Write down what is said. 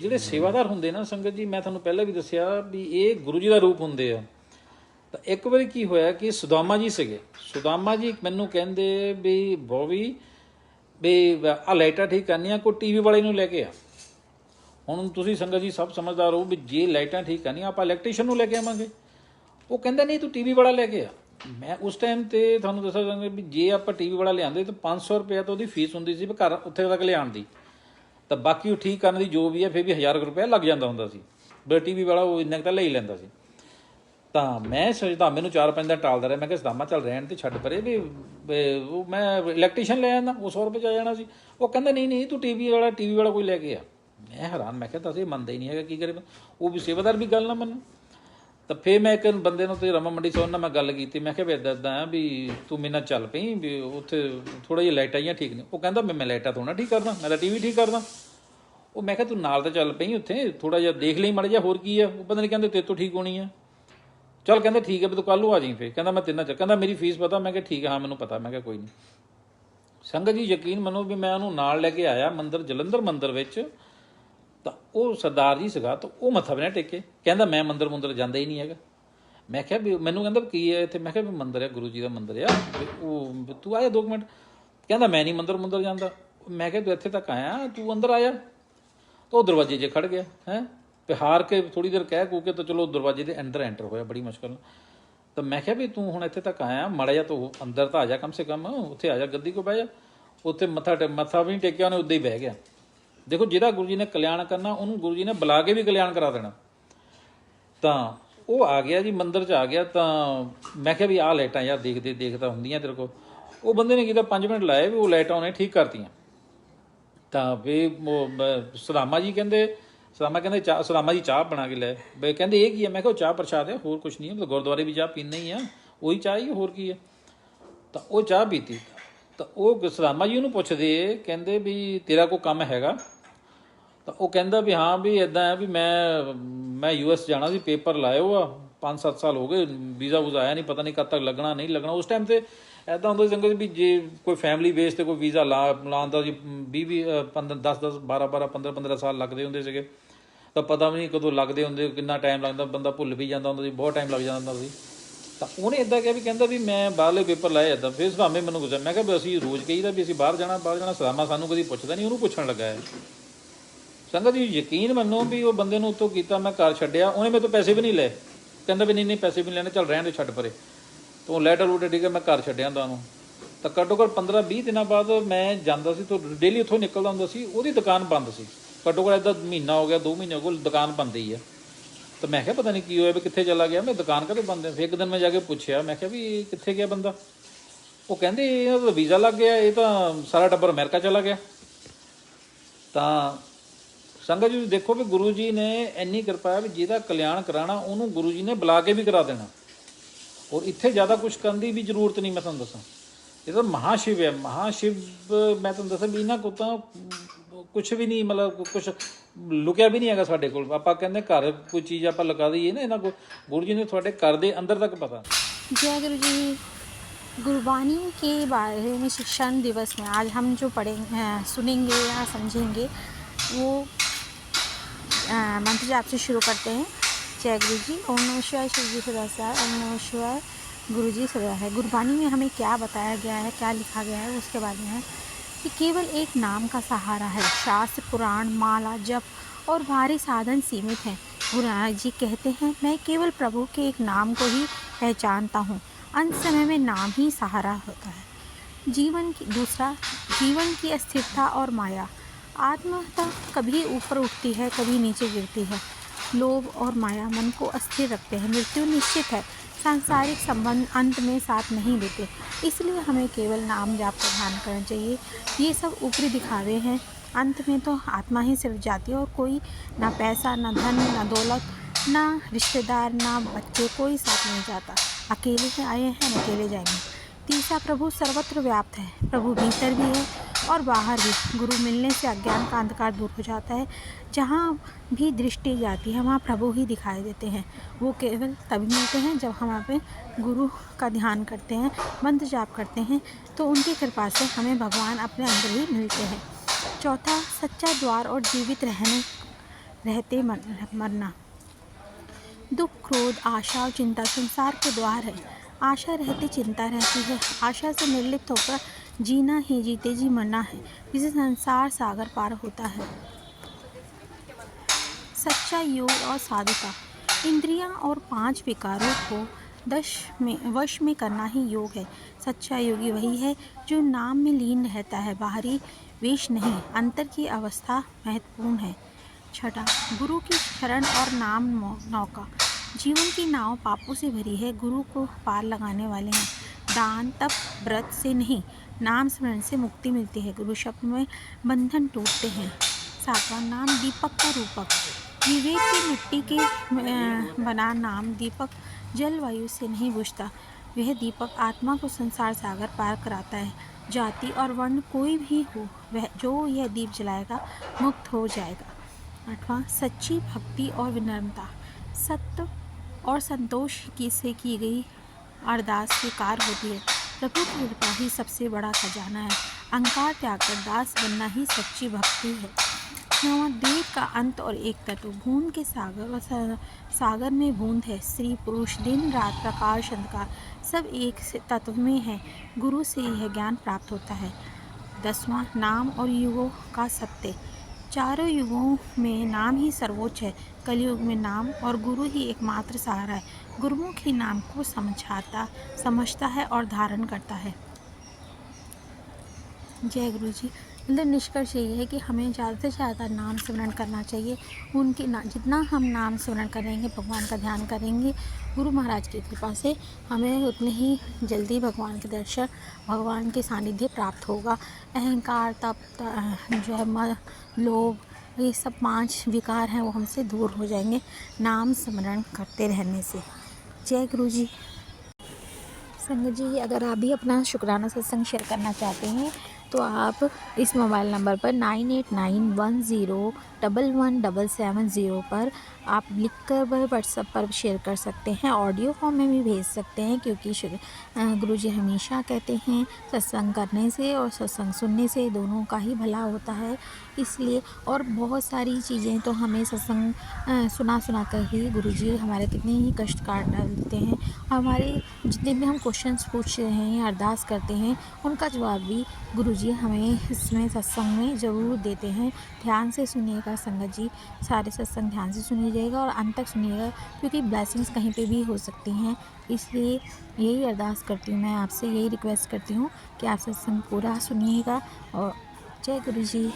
ਜਿਹੜੇ ਸੇਵਾਦਾਰ ਹੁੰਦੇ ਨਾ ਸੰਗਤ ਜੀ, ਮੈਂ ਤੁਹਾਨੂੰ ਪਹਿਲਾਂ ਵੀ ਦੱਸਿਆ ਵੀ ਇਹ ਗੁਰੂ ਜੀ ਦਾ ਰੂਪ ਹੁੰਦੇ ਆ। ਤਾਂ ਇੱਕ ਵਾਰੀ ਕੀ ਹੋਇਆ ਕਿ ਸੁਦਾਮਾ ਜੀ ਸੀਗੇ, ਸੁਦਾਮਾ ਜੀ ਮੈਨੂੰ ਕਹਿੰਦੇ ਵੀ ਬੋਵੀ ਵੀ ਆਹ ਲਾਈਟਾਂ ਠੀਕ ਕਰਨੀਆਂ, ਕੋਈ ਟੀਵੀ ਵਾਲੇ ਨੂੰ ਲੈ ਕੇ ਆ। ਹੁਣ ਤੁਸੀਂ ਸੰਗਤ ਜੀ ਸਭ ਸਮਝਦਾਰ ਹੋ ਵੀ ਜੇ ਲਾਈਟਾਂ ਠੀਕ ਕਰਨੀਆਂ ਆਪਾਂ ਇਲੈਕਟ੍ਰੀਸ਼ੀਅਨ ਨੂੰ ਲੈ ਕੇ ਆਵਾਂਗੇ। ਉਹ ਕਹਿੰਦਾ ਨਹੀਂ ਤੂੰ ਟੀਵੀ ਵਾਲਾ ਲੈ ਕੇ ਆ। ਮੈਂ ਉਸ ਟਾਈਮ 'ਤੇ ਤੁਹਾਨੂੰ ਦੱਸਿਆ ਜਾਂਗਾ ਵੀ ਜੇ ਆਪਾਂ ਟੀਵੀ ਵਾਲਾ ਲਿਆਂਦੇ ਤਾਂ 500 ਰੁਪਇਆ ਤਾਂ ਉਹਦੀ ਫੀਸ ਹੁੰਦੀ ਸੀ ਵੀ ਘਰ ਉੱਥੇ ਤੱਕ ਲਿਆਉਣ ਦੀ, ਤਾਂ ਬਾਕੀ ਉਹ ਠੀਕ ਕਰਨ ਦੀ ਜੋ ਵੀ ਹੈ ਫਿਰ ਵੀ 1000 ਰੁਪਇਆ ਲੱਗ ਜਾਂਦਾ ਹੁੰਦਾ ਸੀ। ਬਟ ਟੀਵੀ ਵਾਲਾ ਉਹ ਇੰਨਾ ਕੁ ਤਾਂ ਲੈ ਹੀ ਲੈਂਦਾ ਸੀ। ਤਾਂ ਮੈਂ ਸੋਚਦਾ ਮੈਨੂੰ 4-5 ਦਿਨ ਟਾਲਦਾ ਰਿਹਾ। ਮੈਂ ਕਿਹਾ ਸਦਾਮਾ ਚੱਲ ਰਹਿਣ ਤੇ ਛੱਡ ਪਰੇ ਵੀ ਉਹ ਮੈਂ ਇਲੈਕਟ੍ਰੀਸ਼ੀਅਨ ਲੈ ਆਉਂਦਾ, ਉਹ 100 ਰੁਪਏ 'ਚ ਆ ਜਾਣਾ ਸੀ। ਉਹ ਕਹਿੰਦਾ ਨਹੀਂ ਤੂੰ ਟੀਵੀ ਵਾਲਾ ਕੋਈ ਲੈ ਕੇ ਆ। ਮੈਂ ਹੈਰਾਨ, ਮੈਂ ਕਿਹਾ ਤਾਂ ਅਸੀਂ ਮੰਨਦਾ ਹੀ ਨਹੀਂ ਹੈਗਾ, ਕੀ ਕਰੇ। ਉਹ ਵੀ ਸੇਵਾਦਾਰ ਵੀ ਗੱਲ ਨਾ ਮੰਨੂ। ਤਾਂ ਫਿਰ ਮੈਂ ਇੱਕ ਬੰਦੇ ਨੂੰ ਤੇ ਰਮਾ ਮੰਡੀ ਸਾਹਿਬ ਨਾਲ ਮੈਂ ਗੱਲ ਕੀਤੀ। ਮੈਂ ਕਿਹਾ ਵੀ ਇੱਦਾਂ ਆ ਵੀ ਤੂੰ ਮੇਰੇ ਨਾਲ ਚੱਲ ਪਈ ਵੀ ਉੱਥੇ ਥੋੜ੍ਹਾ ਜਿਹਾ ਲਾਈਟਾਂ ਜਿਹੀਆਂ ਠੀਕ ਨੇ। ਉਹ ਕਹਿੰਦਾ ਮੈਂ ਲਾਈਟਾਂ ਥੋੜ੍ਹਾ ਠੀਕ ਕਰਦਾ, ਮੈਂ ਤਾਂ ਟੀਵੀ ਠੀਕ ਕਰਦਾ। ਉਹ ਮੈਂ ਕਿਹਾ ਤੂੰ ਨਾਲ ਤਾਂ ਚੱਲ ਪਈ, ਉੱਥੇ ਥੋੜ੍ਹਾ ਜਿਹਾ ਦੇਖ ਲਈ ਮਾੜਾ ਜਿਹਾ ਹੋਰ ਕੀ ਆ। ਉਹ ਪਤਾ ਨਹੀਂ ਕਹਿੰਦੇ ਤੇਰੇ ਤੋਂ ਠੀਕ ਹੋਣੀ ਆ। ਚੱਲ ਕਹਿੰਦੇ ਠੀਕ ਹੈ ਵੀ ਤੂੰ ਕੱਲ੍ਹ ਨੂੰ ਆ ਜਾਈਂ। ਫਿਰ ਕਹਿੰਦਾ ਮੈਂ ਤਿੰਨਾਂ ਚ, ਕਹਿੰਦਾ ਮੇਰੀ ਫੀਸ ਪਤਾ। ਮੈਂ ਕਿਹਾ ਠੀਕ ਹੈ, ਹਾਂ ਮੈਨੂੰ ਪਤਾ। ਮੈਂ ਕਿਹਾ ਕੋਈ ਨਹੀਂ। ਸੰਗਤ ਜੀ ਯਕੀਨ ਮੰਨੋ ਵੀ ਮੈਂ ਉਹਨੂੰ ਨਾਲ ਲੈ ਕੇ ਆਇਆ ਮੰਦਿਰ, ਜਲੰਧਰ ਮੰਦਿਰ ਵਿੱਚ। ਤਾਂ ਉਹ ਸਰਦਾਰ ਜੀ ਸੀਗਾ, ਤਾਂ ਉਹ ਮੱਥਾ ਵੀ ਨਾ ਟੇਕੇ। ਕਹਿੰਦਾ ਮੈਂ ਮੰਦਿਰ ਜਾਂਦਾ ਹੀ ਨਹੀਂ ਹੈਗਾ। ਮੈਂ ਕਿਹਾ ਵੀ ਮੈਨੂੰ ਕਹਿੰਦਾ ਕੀ ਹੈ ਇੱਥੇ। ਮੈਂ ਕਿਹਾ ਵੀ ਮੰਦਿਰ ਹੈ, ਗੁਰੂ ਜੀ ਦਾ ਮੰਦਿਰ ਆ। ਉਹ ਤੂੰ ਆਇਆ 2 ਮਿੰਟ। ਕਹਿੰਦਾ ਮੈਂ ਨਹੀਂ ਮੰਦਿਰ ਜਾਂਦਾ। ਮੈਂ ਕਿਹਾ ਤੂੰ ਇੱਥੇ ਤੱਕ ਆਇਆ, ਤੂੰ ਅੰਦਰ ਆਇਆ। ਤਾਂ ਉਹ ਦਰਵਾਜ਼ੇ 'ਚ ਖੜ ਗਿਆ ਹੈ। ਤੇ ਹਾਰ ਕੇ ਥੋੜ੍ਹੀ ਦੇਰ ਕਹਿ ਕੂ ਕੇ ਤਾਂ ਚਲੋ ਦਰਵਾਜ਼ੇ ਦੇ ਅੰਦਰ ਐਂਟਰ ਹੋਇਆ ਬੜੀ ਮੁਸ਼ਕਲ ਨਾਲ। ਤਾਂ ਮੈਂ ਕਿਹਾ ਵੀ ਤੂੰ ਹੁਣ ਇੱਥੇ ਤੱਕ ਆਇਆ, ਮਾੜਾ ਜਿਹਾ ਤੂੰ ਅੰਦਰ ਤਾਂ ਆ ਜਾ, ਕਮ ਸੇ ਕਮ ਉੱਥੇ ਆ ਜਾ, ਗੱਦੀ ਕੋ ਬਹਿ ਜਾ। ਉੱਥੇ ਮੱਥਾ ਵੀ ਨਹੀਂ ਟੇਕਿਆ ਉਹਨੇ, ਉੱਦਾਂ ਹੀ ਬਹਿ ਗਿਆ। ਦੇਖੋ ਜਿਹਦਾ ਗੁਰੂ ਜੀ ਨੇ ਕਲਿਆਣ ਕਰਨਾ ਉਹਨੂੰ ਗੁਰੂ ਜੀ ਨੇ ਬੁਲਾ ਕੇ ਵੀ ਕਲਿਆਣ ਕਰਾ ਦੇਣਾ। ਤਾਂ ਉਹ ਆ ਗਿਆ ਜੀ, ਮੰਦਿਰ 'ਚ ਆ ਗਿਆ। ਤਾਂ ਮੈਂ ਕਿਹਾ ਵੀ ਆਹ ਲਾਈਟਾਂ ਯਾਰ ਦੇਖਦਾ ਹੁੰਦੀਆਂ ਤੇਰੇ ਕੋਲ। ਉਹ ਬੰਦੇ ਨੇ ਕੀਤਾ 5 ਮਿੰਟ ਲਾਏ ਵੀ ਉਹ ਲਾਈਟਾਂ ਉਹਨੇ ਠੀਕ ਕਰਤੀਆਂ। ਤਾਂ ਵੀ ਸਦਾਮਾ ਜੀ ਕਹਿੰਦੇ ਸਦਾਮਾ ਜੀ ਚਾਹ ਬਣਾ ਕੇ ਲੈ ਬਈ। ਕਹਿੰਦੇ ਇਹ ਕੀ ਹੈ। ਮੈਂ ਕਿਹਾ ਉਹ ਚਾਹ ਪ੍ਰਸ਼ਾਦ ਹੈ, ਹੋਰ ਕੁਛ ਨਹੀਂ ਹੈ, ਮਤਲਬ ਗੁਰਦੁਆਰੇ ਵੀ ਚਾਹ ਪੀਂਦੇ ਹੀ ਆ, ਉਹੀ ਚਾਹ ਹੀ ਹੋਰ ਕੀ ਹੈ। ਤਾਂ ਉਹ ਚਾਹ ਪੀਤੀ। ਤਾਂ ਉਹ ਸਦਾਮਾ ਜੀ ਉਹਨੂੰ ਪੁੱਛਦੇ, ਕਹਿੰਦੇ ਵੀ ਤੇਰਾ ਕੋਈ ਕੰਮ ਹੈਗਾ। ਤਾਂ ਉਹ ਕਹਿੰਦਾ ਵੀ ਹਾਂ ਵੀ ਇੱਦਾਂ ਹੈ ਵੀ ਮੈਂ US ਜਾਣਾ ਸੀ, ਪੇਪਰ ਲਾਏ ਹੋ ਆ 5-7 ਸਾਲ ਹੋ ਗਏ, ਵੀਜ਼ਾ ਵੂਜ਼ਾ ਆਇਆ ਨਹੀਂ, ਪਤਾ ਨਹੀਂ ਕਦ ਤੱਕ ਲੱਗਣਾ ਨਹੀਂ ਲੱਗਣਾ। ਉਸ ਟਾਈਮ 'ਤੇ ਇੱਦਾਂ ਹੁੰਦਾ ਸੀ ਸੰਗਤ ਵੀ ਜੇ ਕੋਈ ਫੈਮਿਲੀ ਬੇਸ 'ਤੇ ਕੋਈ ਵੀਜ਼ਾ ਲਾਉਣ ਦਾ ਜੀ 10-10 12-12 15-15 ਸਾਲ ਲੱਗਦੇ ਹੁੰਦੇ ਸੀਗੇ। ਤਾਂ ਪਤਾ ਵੀ ਨਹੀਂ ਕਦੋਂ ਲੱਗਦੇ ਹੁੰਦੇ, ਕਿੰਨਾ ਟਾਈਮ ਲੱਗਦਾ, ਬੰਦਾ ਭੁੱਲ ਵੀ ਜਾਂਦਾ ਹੁੰਦਾ ਸੀ, ਬਹੁਤ ਟਾਈਮ ਲੱਗ ਜਾਂਦਾ ਹੁੰਦਾ ਸੀ। ਤਾਂ ਉਹਨੇ ਇੱਦਾਂ ਕਿਹਾ ਵੀ ਕਹਿੰਦਾ ਵੀ ਮੈਂ ਬਾਹਰਲੇ ਪੇਪਰ ਲਾਏ ਇੱਦਾਂ। ਫਿਰ ਸਦਾਮੇ ਮੈਨੂੰ ਗੁੱਸਾ। ਮੈਂ ਕਿਹਾ ਵੀ ਅਸੀਂ ਰੋਜ਼ ਕਹੀਦਾ ਵੀ ਅਸੀਂ ਬਾਹਰ ਜਾਣਾ। ਸਦਾਮਾ ਸਾਨੂੰ ਕਦੀ ਪੁੱਛਦਾ ਨਹੀਂ, ਉਹਨੂੰ ਪੁੱਛਣ ਲੱਗਾ ਹੈ। ਸੰਗਤ ਜੀ ਯਕੀਨ ਮੰਨੋ ਵੀ ਉਹ ਬੰਦੇ ਨੂੰ ਉੱਤੋਂ ਕੀਤਾ, ਮੈਂ ਘਰ ਛੱਡਿਆ, ਉਹਨੇ ਮੇਰੇ ਤੋਂ ਪੈਸੇ ਵੀ ਨਹੀਂ ਲਏ। ਕਹਿੰਦਾ ਵੀ ਨਹੀਂ ਪੈਸੇ ਵੀ ਨਹੀਂ ਲੈਣੇ, ਚੱਲ ਰਹਿਣ ਦੇ, ਛੱਡ ਪਰੇ ਤੂੰ ਲੈਟਰ ਲੂਟਰ ਠੀਕ ਹੈ। ਮੈਂ ਘਰ ਛੱਡਿਆ ਹੁੰਦਾ ਉਹਨੂੰ। ਤਾਂ ਘੱਟੋ ਘੱਟ 15-20 ਦਿਨਾਂ ਬਾਅਦ ਮੈਂ ਜਾਂਦਾ ਸੀ ਤਾਂ ਡੇਲੀ ਉੱਥੋਂ ਨਿਕਲਦਾ ਹੁੰਦਾ ਸੀ। ਉਹਦੀ ਦੁਕਾਨ ਬੰਦ ਸੀ। ਘੱਟੋ ਘੱਟ ਇੱਦਾਂ ਮਹੀਨਾ ਹੋ ਗਿਆ, 2 ਮਹੀਨੇ ਹੋ ਗਏ, ਦੁਕਾਨ ਬੰਦ ਹੀ ਆ। ਤਾਂ ਮੈਂ ਕਿਹਾ ਪਤਾ ਨਹੀਂ ਕੀ ਹੋਇਆ ਵੀ ਕਿੱਥੇ ਚਲਾ ਗਿਆ, ਮੈਂ ਦੁਕਾਨ ਕਦੇ ਬੰਦ ਹੈ। ਫਿਰ ਇੱਕ ਦਿਨ ਮੈਂ ਜਾ ਕੇ ਪੁੱਛਿਆ, ਮੈਂ ਕਿਹਾ ਵੀ ਕਿੱਥੇ ਗਿਆ ਬੰਦਾ। ਉਹ ਕਹਿੰਦੇ ਇਹਦਾ ਤਾਂ ਵੀਜ਼ਾ ਲੱਗ ਗਿਆ, ਇਹ ਤਾਂ ਸਾਰਾ ਟੱਬਰ ਅਮਰੀਕਾ ਚਲਾ ਗਿਆ। ਤਾਂ ਸੰਗਤ ਜੀ ਦੇਖੋ ਵੀ ਗੁਰੂ ਜੀ ਨੇ ਇੰਨੀ ਕਿਰਪਾ ਹੈ ਵੀ ਜਿਹਦਾ ਕਲਿਆਣ ਕਰਾਉਣਾ ਉਹਨੂੰ ਗੁਰੂ ਜੀ ਨੇ ਬੁਲਾ ਕੇ ਵੀ ਕਰਾ ਦੇਣਾ। ਔਰ ਇੱਥੇ ਜ਼ਿਆਦਾ ਕੁਛ ਕਰਨ ਦੀ ਵੀ ਜ਼ਰੂਰਤ ਨਹੀਂ। ਮੈਂ ਤੁਹਾਨੂੰ ਦੱਸਾਂ ਇਹ ਤਾਂ ਮਹਾਸ਼ਿਵ ਹੈ, ਮਹਾਸ਼ਿਵ। ਮੈਂ ਤੁਹਾਨੂੰ ਦੱਸਾਂ ਵੀ ਇਹਨਾਂ ਕੋਲ ਤਾਂ ਕੁਛ ਵੀ ਨਹੀਂ, ਮਤਲਬ ਕੁਛ ਲੁਕਿਆ ਵੀ ਨਹੀਂ ਹੈਗਾ ਸਾਡੇ ਕੋਲ। ਆਪਾਂ ਕਹਿੰਦੇ ਘਰ ਕੋਈ ਚੀਜ਼ ਆਪਾਂ ਲਗਾ ਦਈਏ ਨਾ, ਇਹਨਾਂ ਕੋਲ ਗੁਰੂ ਜੀ ਨੇ ਤੁਹਾਡੇ ਘਰ ਦੇ ਅੰਦਰ ਤੱਕ ਪਤਾ। जय गुरु जी। गुरबानी के बारे में शिक्षण दिवस में आज हम जो पढ़ेंगे सुनेंगे या समझेंगे वो मंत्र जाप से शुरू करते हैं। जय गुरु जी। ओम नमः शिवाय, शिव जी सदा सार, ओम नमः शिवाय, गुरु जी सदा है। गुरबानी में हमें क्या बताया गया है, क्या लिखा गया है, उसके बारे में है कि केवल एक नाम का सहारा है। शास्त्र, पुराण, माला, जप और भारी साधन सीमित हैं। गुरु नानक जी कहते हैं मैं केवल प्रभु के एक नाम को ही पहचानता हूँ। अंत समय में नाम ही सहारा होता है। जीवन की अस्थिरता और माया। आत्मता कभी ऊपर उठती है, कभी नीचे गिरती है। लोभ और माया मन को अस्थिर रखते हैं। मृत्यु निश्चित है। सांसारिक संबंध अंत में साथ नहीं देते। इसलिए हमें केवल नाम जाप का ध्यान करना चाहिए। ये सब ऊपरी दिखावे हैं। अंत में तो आत्मा ही सिर्फ जाती है और कोई ना पैसा, ना धन, ना दौलत, ना रिश्तेदार, ना बच्चे, कोई साथ नहीं जाता। अकेले से आए हैं, अकेले जाएंगे। तीसरा, प्रभु सर्वत्र व्याप्त है। प्रभु भीतर भी है और बाहर भी। गुरु मिलने से अज्ञान का अंधकार दूर हो जाता है। जहाँ भी दृष्टि जाती है वहाँ प्रभु ही दिखाई देते हैं। वो केवल तभी मिलते हैं जब हम अपने गुरु का ध्यान करते हैं, मंत्र जाप करते हैं, तो उनकी कृपा से हमें भगवान अपने अंदर ही मिलते हैं। चौथा, सच्चा द्वार और जीवित रहने रहते मरना। दुख, क्रोध, आशा और चिंता संसार के द्वार है। आशा रहती चिंता रहती है। आशा से निर्लिप्त होकर जीना ही जीते जी मरना है, जिसे संसार सागर पार होता है। सच्चा योग और साधुता। इंद्रियां और 5 विकारों को वश में करना ही योग है। सच्चा योगी वही है जो नाम में लीन रहता है, बाहरी वेश नहीं। अंतर की अवस्था महत्वपूर्ण है। छठा, गुरु की शरण और नाम नौका। जीवन की नाव पापों से भरी है, गुरु को पार लगाने वाले हैं। दान, तप, व्रत से नहीं, नाम स्मरण से मुक्ति मिलती है। गुरु शब्द में बंधन टूटते हैं। सातवां, नाम दीपक का रूपक। विवेक की मिट्टी के बना नाम दीपक जलवायु से नहीं बुझता। वह दीपक आत्मा को संसार सागर पार कराता है। जाति और वर्ण कोई भी हो, वह जो यह दीप जलाएगा मुक्त हो जाएगा। आठवां, सच्ची भक्ति और विनम्रता। सत्य और संतोष से की गई अरदास स्वीकार होती है। प्रभु की कृपा ही सबसे बड़ा खजाना है। अहंकार त्याग कर दास बनना ही सच्ची भक्ति है। नौवां, देव का अंत और एक तत्व। बूंद के सागर और सागर में बूंद है। स्त्री पुरुष, दिन रात, प्रकाश अंधकार सब एक तत्व में है। गुरु से यह ज्ञान प्राप्त होता है। 10वां, नाम और युगों का सत्य। चारों युगों में नाम ही सर्वोच्च है। कलयुग में नाम और गुरु ही एकमात्र सहारा है। गुरुमुख ही नाम को समझता है और धारण करता है। जय गुरु जी। मतलब निष्कर्ष यही है कि हमें ज़्यादा से ज़्यादा नाम स्मरण करना चाहिए। उनके जितना हम नाम स्मरण करेंगे, भगवान का ध्यान करेंगे, गुरु महाराज की कृपा से हमें उतने ही जल्दी भगवान के दर्शन, भगवान के सानिध्य प्राप्त होगा। अहंकार, तप, जो है लोभ, ये सब 5 विकार हैं, वो हमसे दूर हो जाएंगे नाम स्मरण करते रहने से। जय गुरु जी। संगत जी, अगर आप भी अपना शुक्राना सत्संग शेयर करना चाहते हैं तो आप इस मोबाइल नंबर पर 9891011770 पर आप लिखकर व्हाट्सएप पर शेयर कर सकते हैं। ऑडियो फॉर्म में भी भेज सकते हैं, क्योंकि गुरुजी हमेशा कहते हैं सत्संग करने से और सत्संग सुनने से दोनों का ही भला होता है। इसलिए और बहुत सारी चीज़ें तो हमें सत्संग सुना कर ही गुरुजी हमारे कितने ही कष्ट काट डालते हैं। हमारे जितने भी हम क्वेश्चंस पूछ रहे हैं, अरदास करते हैं, उनका जवाब भी गुरुजी हमें इसमें सत्संग में ज़रूर देते हैं। ध्यान से सुनिएगा संगत जी, सारे सत्संग ध्यान से सुनिएगा और अंत तक सुनिएगा, क्योंकि ब्लेसिंग्स कहीं पे भी हो सकती हैं। इसलिए यही अरदास करती हूँ मैं आपसे, यही रिक्वेस्ट करती हूँ कि आप सत्संग पूरा सुनिएगा। और जय गुरु जी।